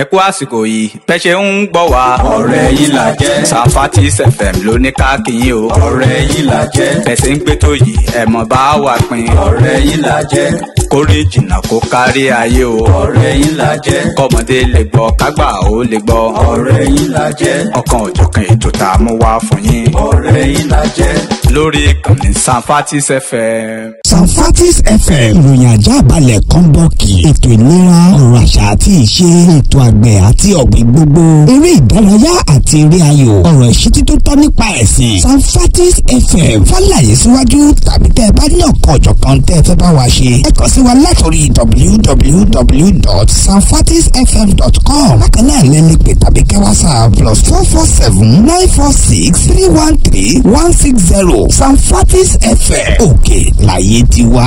ẹ kú àsìkò yìí bẹ́ ṣe ń gbọ́ wá. ọ̀rẹ́ yín là jẹ́. Safatis FM ló ní ká kí yín o. ọ̀rẹ́ yín là jẹ́. bẹ́ ṣe ń gbé tó yìí ẹ mọ̀ bá wà pín. ọ̀rẹ́ yín là jẹ́. kórè jìnnà kó kárí ayé o. ọ̀rẹ́ yín là jẹ́. kọ́mọdé lè gbọ́ kágbà ó lè gbọ́. ọ̀rẹ́ yín là jẹ́. ọ̀kan òjọ̀kan ètò tá a mú wá fún yín. ọ̀rẹ́ yín là jẹ́. lórí ìkànnì Safatis FM. Safatis FM ìròyìn ajá balẹ̀ kọ́ńbọ́ọ̀kì ètò ìlera ọ̀rọ̀ àṣà àti ìṣe ètò àgbẹ̀ àti ọ̀gbìn gbogbo eré ìdárayá àti eré ayò ọ̀rọ̀ ìṣítí tó tọ́ nípa ẹ̀sìn Safatis FM fàlàyé síwájú tàbí tẹ́ ẹ bá ní ọ̀kan ọ̀jọ̀kan tẹ́ ẹ fẹ́ bá wa ṣe ẹ kàn sí wa látòrí www.safatisfm.com bákan náà lẹ́ni pè tàbí kẹ́ WhatsApp +447-946-313-160 Safatis FM òkè láyé tiwa.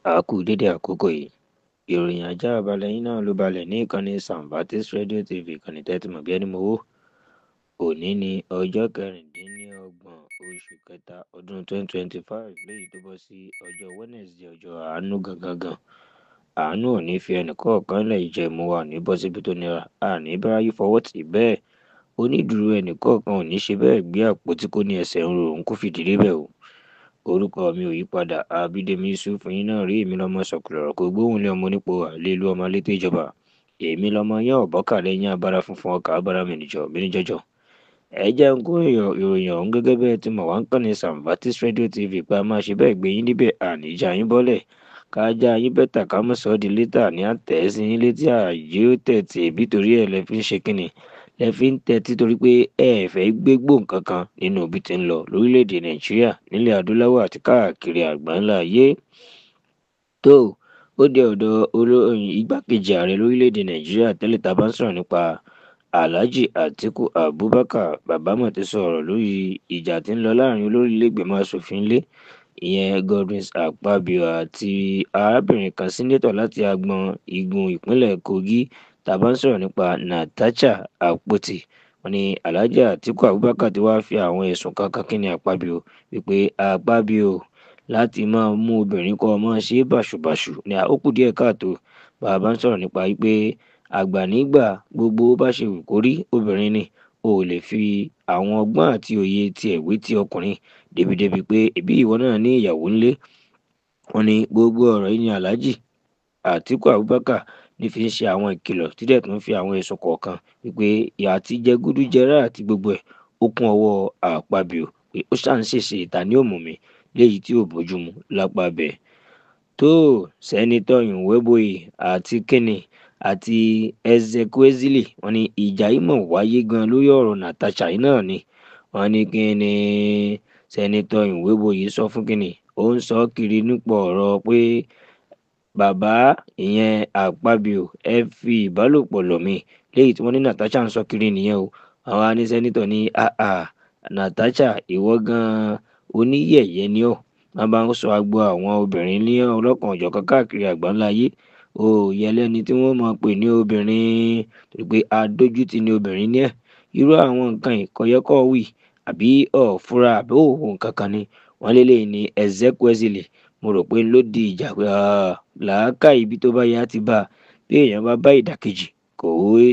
A kú dédé àkókò yìí ìròyìn ajá balẹ̀ yín náà ló balẹ̀ ní ìkànnì Safatis Radio TV ìkànnì tẹ́tí mọ̀ bí ẹni mowó. Òní ni ọjọ́ 26 oṣù kẹta ọdún 2025 léyìí tó bọ́ sí ọjọ́ Wednesday ọjọ́ àánú gangan. Àánú ò ní fi ẹnì kọ̀ọ̀kan lẹ̀ jẹ́ mú wa ní bọ́ síbi tó nira àní báyìí fọwọ́ tì bẹ́ẹ̀ onídùúró ẹnì kọ̀ọ̀kan ò ní ṣe bẹ́ẹ̀ gbé àpò tí kò ní ẹsẹ̀ ń ro òun kó fìdí débẹ̀ o. Orúkọ mi ò yí padà Abídèmí Yusuf yín náà rí èmi lọ́mọ sọ̀kùlọ̀rọ̀ kó gbóhùn lé ọmọ onípò àlélu ọmọ létí ìjọba èmi lọ́mọ yẹn ọ̀bọ́kà lẹ́yìn abára funfun ọkà abára mìníjọ́jọ́. Ẹ jẹ́ ń kó ìròyìn ọ̀hún gẹ́gẹ́ bẹ́ẹ̀ tí mo wá ń kàn ní Safatis Radio TV pa máa ṣe bẹ́ẹ̀ gbé yín níbẹ̀ àníjà yín bọ́lẹ̀ ká já yín bẹ́tà ká mọ̀ sọ́ di létà ní àtẹ̀sí yín létí ààyè ó tẹ̀tì bí torí ẹ̀ lẹ fi ń ṣe kínni lẹ fi ń tẹ́tí torí pé ẹ fẹ́ gbégbó nǹkan kan nínú ibi tí ń lọ lórílẹ̀‐èdè Nàìjíríà nílẹ̀ adúláwọ̀ àti káàkiri àgbáńlá ayé. Tó ó dé ọ̀dọ̀ igbákejì ààrẹ lórílẹ̀‐èdè Nàìjíríà tẹ́lẹ̀ tá a bá ń sọ̀rọ̀ nípa Alhaji Atiku Abubakar bàbá mọ̀ ti sọ̀rọ̀ lórí ìjà tí ń lọ láàrin olórí ilé-ìgbìmọ̀ asòfin ilé ìyẹn Godwin Akpabio àti arábìnrin kan sínétọ̀ láti agbọn igun ìpínlẹ̀ Kogi tá a bá ń sọ̀rọ̀ nípa Natasha Akpoti. Wọ́n ní Alhaji Atiku Abubakar ti wá fi àwọn ẹ̀sùn kankan kí ni Akpabio wípé Akpabio láti máa mú obìnrin kọ́ ọmọ ṣe bàṣubàṣu ní àkókò díẹ̀ káàtó bàbá ń sọ̀rọ̀ nípa wípé àgbà nígbà gbogbo bá ṣe wù kó rí obìnrin ni o ò lè fi àwọn ọgbọ́n àti òye ti ẹ̀wé ti ọkùnrin débi pé ẹbí ìwọ náà ní ìyàwó ńlé. Wọ́n ní gbogbo ọ̀rọ̀ yìí ni Alhaji Atiku Abubakar ní fi ń ṣe àwọn ìkìlọ̀ tí dẹ̀ tún fi àwọn ẹ̀sùn kọ̀ọ̀kan wípé ìyà àti jẹgúdújẹrá àti gbogbo ẹ̀ ó kún ọwọ́ Akpabio pé ó ṣàǹṣèṣe ìta ní òmùmí léyìí tí ò bójúmu lápá bẹ̀. Tó sẹ́nitọ́ Nwoboyi àti kínní àti Ezekwesili wọ́n ní ìjà yìí mọ̀ wáyé gan lórí ọ̀rọ̀ Natasha yìí náà ni wọ́n ní kínní sẹ́nitọ́ Nwoboyi sọ fún kínní ó ń sọ kiri nípa ọ̀rọ̀ pé bàbá ìyẹn Akpabio ẹ fi ìbálòpọ̀ lọ̀ mí léyìí tí wọ́n ní Natasha ń sọ kiri nìyẹn o. Àwọn aní sẹ́nitọ̀ ní Natasha ìwọ gan-an oníyẹ̀yẹ́ ni ọ́ wọ́n bá ń sọ agbo àwọn obìnrin ní ọlọ́kan ọ̀jọ̀kan káàkiri àgbáńlá ayé o yẹlẹ́ni tí wọ́n mọ̀ pé ní obìnrin torí pé adójútì ni obìnrin ní ẹ̀ irú àwọn nǹkan ìkọ̀yẹ́kọ̀ wì àbí ọ̀fúra àbí òun kankan ni wọ́n lélẹ̀ ní Ezekwesili mo rò pé ló di ìjà pé làákà ibi tó bá yá ti bá bí èèyàn bá ìdàkejì kò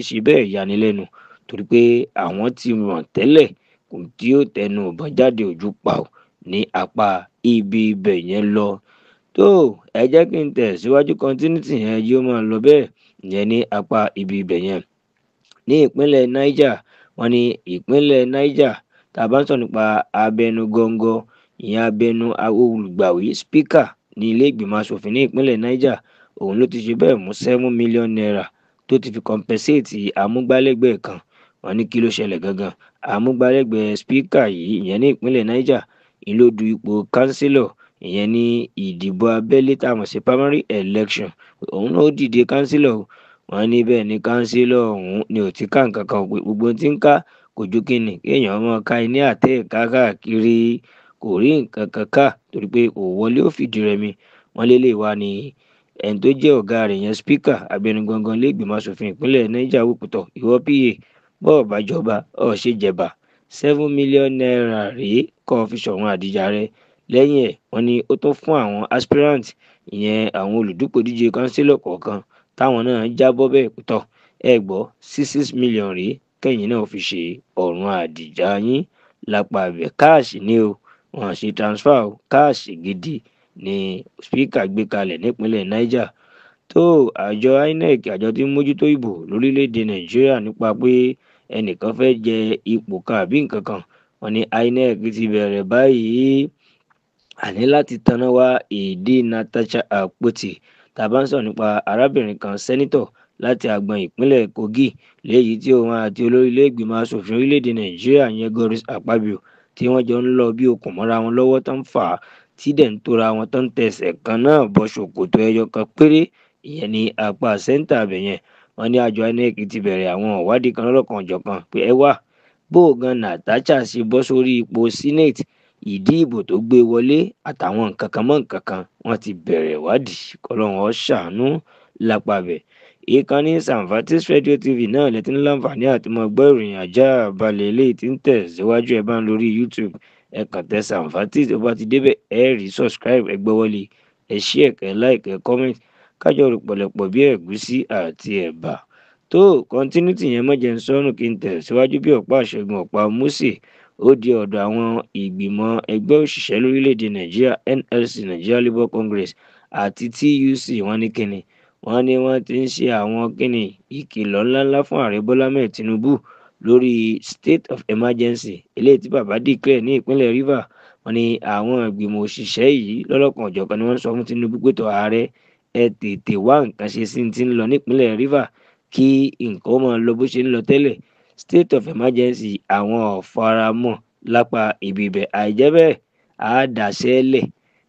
ṣe bẹ́ẹ̀ yanilẹ́nu torí pé àwọn ti mọ̀ tẹ́lẹ̀ kò tí ó tẹnu ọ̀bọ̀n jáde ojú pa ò ní apá ibi ibẹ̀ yẹn lọ. Tó ẹ jẹ́ kí n tẹ̀síwájú continuity yẹn yóò máa lọ bẹ́ẹ̀ yẹn ní apá ibi ibẹ̀ yẹn ní ìpínlẹ̀ Niger. Wọ́n ní ìpínlẹ̀ Niger tá a bá ń sọ nípa abẹnú gọ́ngọ́ ìyẹn abẹnú olùgbàwí speaker ní ilé ìgbìmọ̀ asòfin ní ìpínlẹ̀ Niger òun ló ti ṣe bẹ́ẹ̀ mú 7 million naira tó ti fi compensate amúgbálẹ́gbẹ̀ẹ́ kan. Wọ́n ní kí ló ṣẹlẹ̀ gangan amúgbálẹ́gbẹ̀ẹ́ speaker yìí ìyẹn ní ìpínlẹ̀ Niger ìlò du ipò councillor ìyẹn ní ìdìbò abẹ́lé táwọn sí primary election òun náà ó dìde councillor. Wọ́n ní bẹ́ẹ̀ ni councillor ọ̀hún ni ò ti ká nǹkan kan pé gbogbo tí ń ká kò ju kíni kéèyàn mọ́ ká ní àtẹ̀ káàkiri kò rí nǹkan kan ká torí pé kò wọlé ó fìdí rẹmi. Wọ́n lélẹ̀ wá ní ẹni tó jẹ́ ọ̀gá rẹ̀ yẹn speaker abẹnugangan lẹ́gbìmọ̀ asòfin ìpínlẹ̀ Niger wípútọ̀ ìwọ pa bọ́ọ̀ bá jọba ọ̀ ṣe jẹba 7 million naira rèé kọ́ fi ṣọ̀wọ́n àdìjà rẹ̀. Lẹ́yìn ẹ̀ wọ́n ní ó tún fún àwọn aspirant ìyẹn àwọn olùdúpọ̀ díje councillor kọ̀ọ̀kan táwọn náà jábọ́ bẹ́ẹ̀ tọ̀ ẹ gbọ́ 6 million rèé kẹ́yìn náà fi ṣe ọ̀run àdìjà yín lápá ibẹ̀ káàṣì ni o wọ́n ṣe transfer o káàṣì gidi ni spíkà gbé kalẹ̀ nípínlẹ̀ Niger tó àjọ INEC àjọ tí ń mójútó ìbò lórílẹ̀‐èdè Nàìjíríà nípa pé ẹnìkan fẹ́ jẹ ipò kan àbí nǹkan kan wọ́n ní INEC ti bẹ̀rẹ̀ báyìí àní láti tanná wá ìdí Natasha Akpoti tá a bá ń sọ̀rọ̀ nípa arábìnrin kan sẹ́nítọ̀ láti àgbọn ìpínlẹ̀ Kogi léyìí tí òun àti olórí ilé ìgbìmọ̀ asòfin orílẹ̀‐èdè Nàìjíríà yẹn Godswill Akpabio tí wọ́n jọ ń lọ bí okùn mọ́ra wọn lọ́wọ́ tó ń fà á tí dẹ̀ ń tóra wọn tó ń tẹsẹ̀ kan náà bọ́ ṣòkòtò ẹyọ kan péré ìyẹn ní apá sẹ́ńtà abẹ̀ yẹn wọ́n ní àjọ INEC ti bẹ̀rẹ̀ àwọn ìwádìí kan lọ́lọ́kan ọ̀jọ̀kan pé ẹ wá bó o gan Natasha ṣe bọ́ sórí ipò senate ìdí ìbò tó gbé wọlé àtàwọn nǹkan kan mọ́ nǹkan kan wọ́n ti bẹ̀rẹ̀ ìwádìí kọ́lọ́run ó ṣàánú lápàbẹ̀ ìkànnì Sanfatis Radio TV náà lẹ́tí ní láǹfààní àti mọ́ gbọ́ ìròyìn ajá balẹ̀ eléyìí tí ń tẹ̀síwájú ẹ̀ bá ń lórí YouTube ẹ kàn tẹ Sanfatis tó bá ti débẹ̀ ẹ rí subscribe ẹ gbọ́ wọlé ẹ share ẹ like ẹ comment kájọ rò pọ̀lọpọ̀ bí ẹ̀gúsí àti ẹ̀bà tó continuity yẹn mọ́jẹ̀ ń sọ́nù kí n tẹ̀síwájú bí ọ̀pá àṣẹgun ọ̀pá Mósè ó di ọ̀dọ̀ àwọn ìgbìmọ̀ ẹgbẹ́ òṣìṣẹ́ lórílẹ̀‐èdè Nàìjíríà NLC Nigeria Labour Congress àti TUC wọ́n ní kíni wọ́n ní wọ́n ti ń ṣe àwọn kíni ìkìlọ̀ ńláńlá fún ààrẹ Bọ́lá Ahmed Tinubu lórí state of emergency eléyìí tí bàbá declare ní ìpínlẹ̀ Rivers wọ́n ní àwọn ìgbìmọ̀ òṣìṣẹ́ yìí lọ́lọ́kan ọ̀jọ̀kan ni wọ́n sọ fún Tinubu pé tó ààrẹ ẹ tètè wá nǹkan ṣe sí ti ń lọ nípínlẹ̀ Rivers kí nǹkan ó máa lọ bó ṣe ń lọ tẹ́lẹ̀ state of emergency àwọn ọ̀faramọ́ lápá ibi ibẹ̀ àìjẹ́ bẹ́ẹ̀ á dàṣẹ́lẹ̀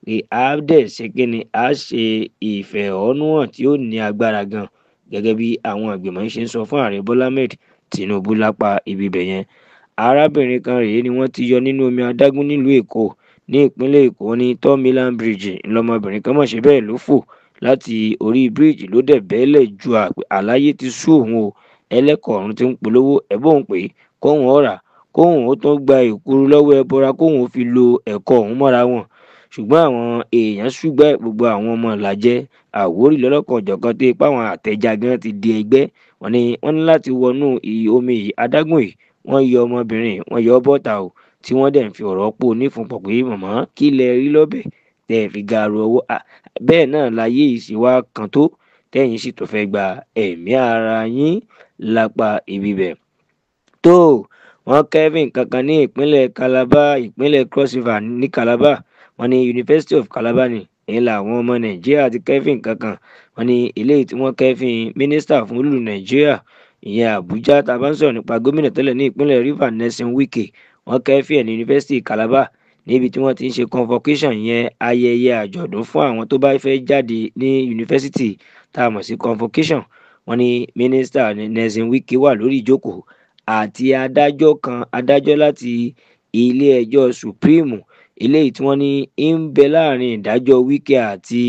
pé á dẹ̀ ṣe kíni á ṣe ìfẹ̀hónúhàn tí ó ní agbára gan gẹ́gẹ́ bí àwọn ìgbìmọ̀ yìí ṣe ń sọ fún ààrẹ Bọ́lá Ahmed Tinubu lápá ibi ibẹ̀ yẹn arábìnrin kan rèé ni wọ́n ti yọ nínú omi adágún nílùú Èkó ní ìpínlẹ̀ Èkó ní Third Bridge ńlọmọbìnrin kan mọ̀ ṣe bẹ́ẹ̀ ló fò láti orí bíríìjì ló dẹ̀ bẹ́ẹ̀lẹ̀ ju àlàyé ti sú òun o ẹlẹ́kọ̀ọ́ ọ̀run ti ń polówó ẹ̀bùn pé kóhun ọ̀rà kóhun ó tún gba ìkúrú lọ́wọ́ ẹbọra kóhun ó fi lo ẹ̀kọ́ ọ̀hún mọ́ra wọn ṣùgbọ́n àwọn èèyàn ṣùgbọ́n gbogbo àwọn ọmọ làjẹ́ Àwórì lọ́lọ́kan ọ̀jọ̀kan tó ipá àwọn àtẹ̀já gan ti di ẹgbẹ́ wọn ni wọ́n ní láti wọnú omi adágún yìí wọ́n yọ ọmọbìnrin wọ́n yọ bọ́ta o tí wọ́n dẹ̀ ń fi ọ̀rọ̀ pò nífun pọ̀ pé mọ̀mọ́ kí lẹ rí lọ́bẹ̀ tẹ́ fi gaaru ọwọ́ bẹ́ẹ̀ náà láyé ìsìnwá kan tó tẹ́yìn sì tó fẹ́ gba ẹ̀mí ara yín lápá ibi bẹ̀. tó wọ́n kẹ́fìn kankan ní ìpínlẹ̀ Calabar ìpínlẹ̀ Cross River ní Calabar wọ́n ní University of Calabar ní èyí làwọn ọmọ Nàìjíríà ti kẹ́fìn kankan wọ́n ní eléyìí tí wọ́n kẹ́fìn mínísítà fún olú Nàìjíríà ìyẹn Àbújá tá a bá ń sọ̀rọ̀ nípa gómìnà tẹ́lẹ̀ ní ìpínlẹ̀ Rivers Nyesom Wike wọ́n kẹ́fìn ẹ̀ ní University Calabar níbi tí wọ́n ti ń ṣe convocation yẹn ayẹyẹ àjọ̀dún fún àwọn tó bá fẹ́ jáde ní yunifásitì tá a mọ̀ sí convocation wọ́n ní mínísítà Nyesom Wike wà lórí ìjókòó àti adájọ́ láti ilé ẹjọ́ Supreme eléyìí tí wọ́n ní ń bẹ láàrin ìdájọ́ Wike àti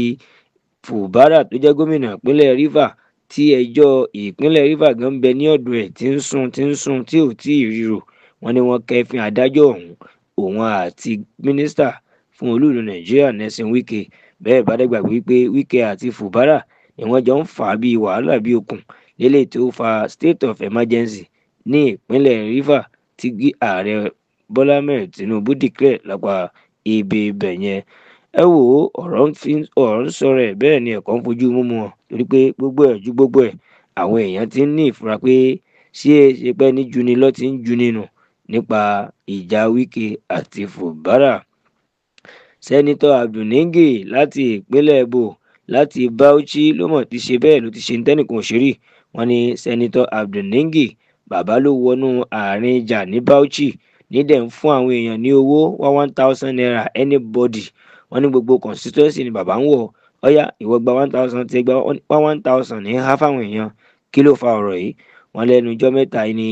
Fubara tó jẹ́ gómìnà ìpínlẹ̀ Rivers tí ẹjọ́ ìpínlẹ̀ Rivers gan ń bẹ ní ọ̀dọ̀ ẹ̀ tí ń sùn tí ò tí ì ríro wọ́n ní wọ́n kẹ́fìn adájọ́ òun àti mínísítà fún olúùlú Nàìjíríà Nyesom Wike bẹ́ẹ̀ bá dẹ́gbà wípé Wike àti Fubara ni wọ́n jọ ń fà á bíi wàhálà bíi okùn lélẹ̀ tó fa state of emergency ní ìpínlẹ̀ Rivers tí ààrẹ Bọ́lá Ahmed Tinubu declare lápá ibi ibẹ̀ yẹn ẹ wò ó ọ̀rọ̀ ń sọ̀rọ̀ ẹ̀ bẹ́ẹ̀ ni ẹ̀kọ́ ń fojú mú wọn torí pé gbogbo ẹ̀ ju gbogbo ẹ̀ àwọn èèyàn ti ń ní ìfura pé ṣé pẹ́ ní juni lọ́ ti ń juni nù nípa ìjà Wike àti Fubara. Sẹ́nitọ́ Abdul-Ningi láti ìpínlẹ̀ Ebo láti Bauchi ló mọ̀ ti ṣe bẹ́ẹ̀ ló ti ṣe tẹ́nìkan òṣèré wọn ni Sẹ́nitọ́ Abdul-Ningi bàbá ló wọnú àárín ìjà ní Bauchi nídẹ̀ ń fún àwọn èèyàn ní owó 1,000 naira anybody wọn ní gbogbo constituency ni bàbá ń wọ̀ ọ̀yá ìwọ gba 1,000 tí gba 1,000 ní há fáwọn èèyàn kí ló fa ọ̀rọ̀ yìí wọn lẹ́nu ọjọ́ mẹ́ta ni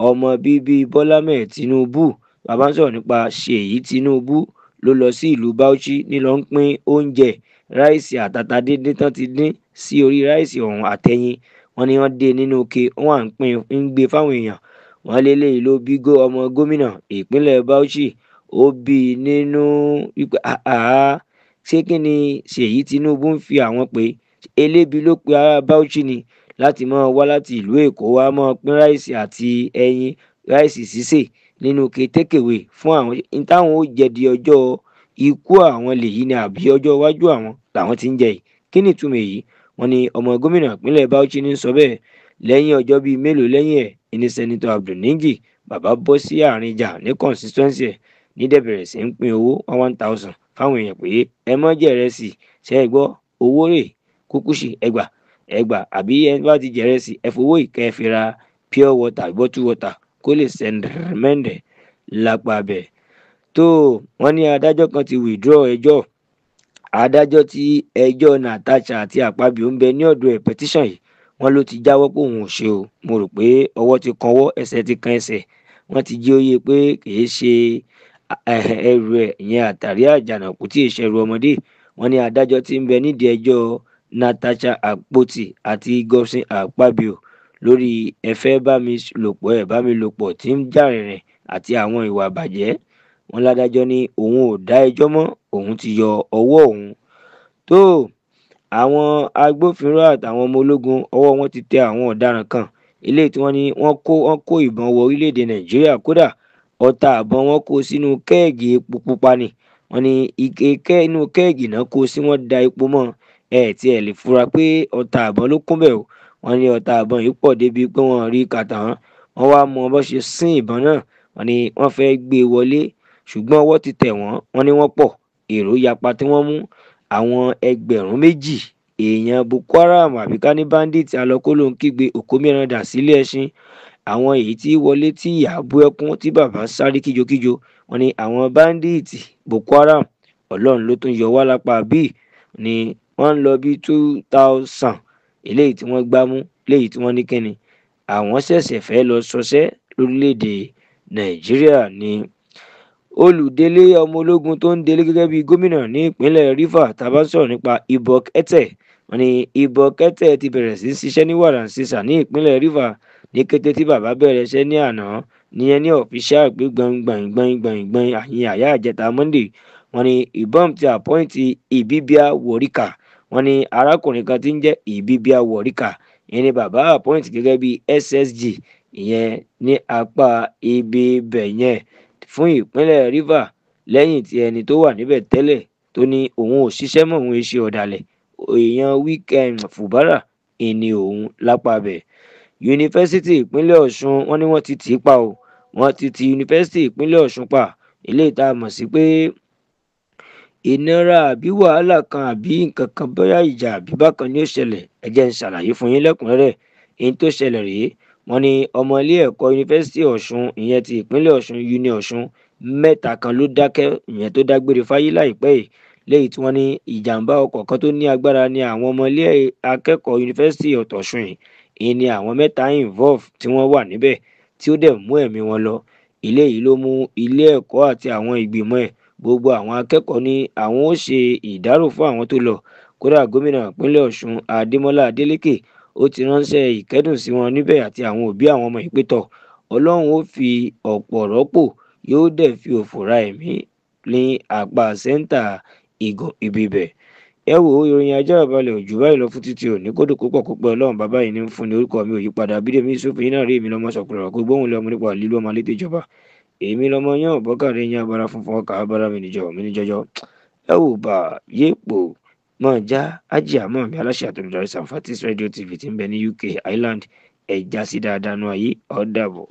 ọmọ bíbí Bọ́lá Ahmed Tinubu bàbá ń sọ̀rọ̀ nípa Ṣèyí Tinubu ló lọ sí ìlú Bauchi nílọ ń pín oúnjẹ ráìsì àtàtà díndín tán ti dín sí orí ráìsì ọ̀hún àtẹ̀yìn wọn ni wọ́n dé nínú òkè wọn à ń pín ń gbé fáwọn èèyàn wọn lélẹ́yìí ló bí ọmọ gómìnà ìpínlẹ̀ Bauchi ó bí nínú wípé ṣé kí ni Ṣèyí Tinubu ń fi àwọn pé elébi ló pe ará Bauchi ni láti máa wá láti ìlú Èkó wá máa pín ráìsì àti ẹyin ráìsì sísè nínú kétékèwé fún àwọn táwọn ó jẹ di ọjọ́ ikú àwọn lèyí ni àbí ọjọ́ iwájú àwọn làwọn ti ń jẹ yìí. Kí ni ìtumọ̀ èyí? Wọ́n ní ọmọ gómìnà ìpínlẹ̀ Bauchi ní sọ bẹ́ẹ̀ lẹ́yìn ọjọ́ bíi mélòó lẹ́yìn ẹ̀ ní sẹ́nitọ́ Abdul-Nigi bàbá bọ́ sí àárín ìjà ní constituency ẹ̀ nídẹ̀ bẹ̀rẹ̀ sí ń pín owó 1000 fáwọn èèyàn pé ẹ mọ́ jẹ̀rẹsì ṣe é gbọ́ owó rẹ̀ kúkúṣì ẹgbà àbí ẹ bá ti jẹ̀rẹsì ẹ fowó ìkẹ́ fi ra pure water bottle water kó lè sẹ́ndẹ̀rẹ́mẹ́ndẹ̀ lápá bẹ̀. tó wọ́n ní adájọ́ kan ti withdraw ẹjọ́ adájọ́ tí ẹjọ́ Natasha àti Akpabio ń bẹ ní ọ̀dọ̀ ẹ̀ petition yìí wọ́n ló ti jáwọ́ pé òun ò ṣe o. Mo rò pé ọwọ́ ti kan ọwọ́ ẹsẹ̀ ti kan ẹsẹ̀ wọ́n ti jí ó yé pé kìí ṣe ẹrù ẹ̀ ìyẹn àtàrí àjànàkú tí ìṣẹ̀rù ọmọdé. Wọ́n ní adájọ́ tí ń bẹ nídìí ẹjọ́ Natasha Akpoti àti Godson Akpabio lórí ẹ̀fẹ́ bámilòpọ̀ tí ń jà rìnrìn àti àwọn ìwà àbàjẹ́. Wọ́n ládájọ́ ní òun ò dá ẹjọ́ mọ́ òun ti yọ ọwọ́ òun. tó àwọn agbófinró àtàwọn ọmọ ológun ọwọ́ wọn ti tẹ àwọn ọ̀daràn kan eléyìí tí wọ́n ní wọ́n kó ìbọn wọ orílẹ̀-èdè Nàìjíríà kódà ọta àbọn wọn kó sínú kẹ́ẹ̀gì epo pupa ni. Wọ́n ní inú kẹ́ẹ̀gì náà kó sí wọ́n da epo mọ́ tí ẹ lè fura pé ọta àbọn ló kún bẹ́ẹ̀ o. Wọ́n ní ọta àbọn yìí pọ̀ débi pé wọ́n rí kàtà wọ́n wá mọ bó ṣe sín ìbọn náà. Wọ́n ní wọ́n fẹ́ gbé e wọlé ṣùgbọ́n ọwọ́ ti tẹ̀ wọ́n. Wọ́n ní wọ́n pọ̀ èrò yapa tí wọ́n mú àwọn 2,000 èèyàn Boko Haram àbí ká ní bandit alọ́kóló ń kígbe òkú mìíràn dà sílé ẹṣin. Àwọn èyí tí wọlé tí ìyá bú ẹkún tí bàbá sáré kíjokíjo. Wọ́n ní àwọn bandit Boko Haram Ọlọ́run ló tún yọ wá lápá bíi ni wọ́n ń lọ bí 2000 eléyìí tí wọ́n gbámú léyìí tí wọ́n ní kíni àwọn ṣẹ̀ṣẹ̀ fẹ́ lọ ṣọṣẹ́ lórílẹ̀‐èdè Nàìjíríà ni. Olùdélé ọmọ ológun tó ń délé gẹ́gẹ́ bí gómìnà ní ìpínlẹ̀ Rivers tá bá sọ̀rọ̀ nípa Ibok Ete. Wọ́n ní Ibok Ete ti bẹ̀rẹ̀ sí ṣiṣẹ́ ní wàràǹṣeṣà ní ìpínlẹ̀ Rivers ní kété tí bàbá bẹ̀rẹ̀ iṣẹ́ ní àná níyẹn ní ọ̀fíṣà gbé gbọ̀ngbọ̀ngbọ̀ngbọ̀n àyìn àyà àjẹta Monday. Wọ́n ní ìbọn ti àpọ́ìntì Ibibia Worika. Wọ́n ní arákùnrin kan tí ń jẹ́ Ibibia Worika ìyẹn ni bàbá àpọ́ìntì gẹ́gẹ́ bí SSG ìyẹn ní apá ibi bẹ̀ yẹn fún ìpínlẹ̀ Rivers lẹ́yìn tí ẹni tó wà níbẹ̀ tẹ́lẹ̀ tó ní òun ò ṣiṣẹ́ mọ́ òun ṣe ọ̀dàlẹ̀ èèyàn weekend Fubara ìní òun lápá bẹ̀. Yunifásitì ìpínlẹ̀ Ọ̀ṣun wọ́n ní wọ́n ti tì í pa o. Wọ́n ti ti yunifásitì ìpínlẹ̀ Ọ̀ṣun pa eléyìí tá a mọ̀ sí pé ìnira àbí wàhálà kan àbí nǹkan kan bóyá ìjà àbí bákan ni ó ṣẹlẹ̀ ẹ jẹ́ n ṣàlàyé fún yín lẹ́kùnrẹ́rẹ́. èyí tó ṣẹlẹ̀ rèé wọ́n ní ọmọ ilé ẹ̀kọ́ yunifásitì Ọ̀ṣun ìyẹn ti ìpínlẹ̀ Ọ̀ṣun uni Ọ̀ṣun 3 kan ló dákẹ́ ìyẹn tó dágbére fáyé láìpẹ́ yìí léyìí tí wọ́n ní ìjàmbá ọkọ̀ kan tó ní agbára ní àwọn ọmọ ilé akẹ́kọ̀ọ́ yunifásitì Ọ̀ṣun yìí ni àwọn 3 involve tí wọ́n wà níbẹ̀ tí ó dẹ̀ mú ẹ̀mí wọn lọ. ilé yìí ló mú ilé ẹ̀kọ́ àti àwọn ìgbìmọ̀ ẹ̀ gbogbo àwọn akẹ́kọ̀ọ́ ní àwọn ó ṣe ìdárò fún àwọn tó lọ. Kódà gómìnà ìpínlẹ̀ Ọ̀ṣun Adémọ́lá Adélékè ó ti ránṣẹ́ ìkẹ́dùn sí wọn níbẹ̀ àti àwọn òbí àwọn ọmọ ìpẹ́tọ̀ Ọlọ́run ó fi ọ̀pọ̀ rọ́pò yóò dẹ̀ fi òfò ra ẹ̀mí ní àpá sẹ́ńtà ibibẹ̀. ẹ wo ìròyìn ajá balẹ̀ òjò báyìí lọ fún títí òní kódò púpọ̀ púpọ̀ Ọlọ́run bàbá yìí ní fún ní orúkọ mi ò yí padà Bídèmí Yusuf yín náà rí èmi lọ́mọ sọ̀kùnrin ọ̀kọ́ gbóhùn lọ́mọ nípa lílo ọmọ létí ìjọba èmi lọ́mọ yán ọ̀bọ́kàrẹ́ yín abara funfun ọkà abara mi níjọjọ ẹ wò bá yéèpò mọ̀ já ájì àmọ́ mi aláṣẹ àtolùdarí Sanfatis Radio TV tí ń bẹ ní UK Ireland ẹ̀já sí dáadáa nù ayé ọ̀dàbọ̀.